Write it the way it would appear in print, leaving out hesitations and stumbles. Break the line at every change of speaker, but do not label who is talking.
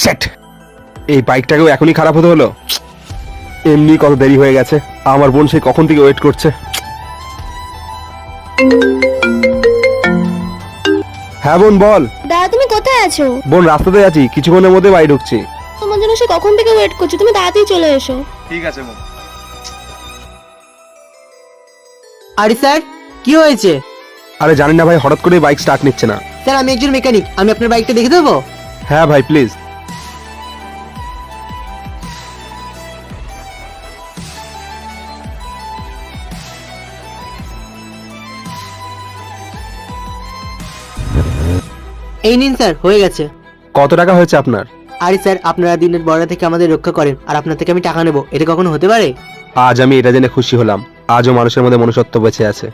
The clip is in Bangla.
শিট, এই বাইকটাকেও এখনই খারাপ হতে হলো। এমনি কত দেরি হয়ে গেছে, আমার বোন সে কখন থেকে ওয়েট করছে। হ্যাঁ বোন বল।
দাদা তুমি কোথায় আছো?
বোন রাস্তাতে আছি, কিছুক্ষণের মধ্যে বাড়ি ঢুকছি।
তোমার জন্য সে কখন থেকে ওয়েট করছে, তুমি তাড়াতাড়ি চলে এসো।
ঠিক আছে বোন।
আরে স্যার, কি হয়েছে?
আরে জানি না ভাই, হঠাৎ করে বাইক স্টার্ট নিচ্ছে না।
স্যার আমি একজন মেকানিক, আমি আপনার বাইকটা দেখে দেবো?
হ্যাঁ ভাই প্লিজ।
এই নিন স্যার, হয়ে গেছে।
কত টাকা হয়েছে আপনার?
আরে স্যার, আপনারা দিনের বড়া থেকে আমাদের রক্ষা করেন আর আপনার থেকে আমি টাকা নেবো, এটা কখনো হতে পারে?
আজ আমি এটা জেনে খুশি হলাম, আজও মানুষের মধ্যে মনুষ্যত্ব বেঁচে আছে।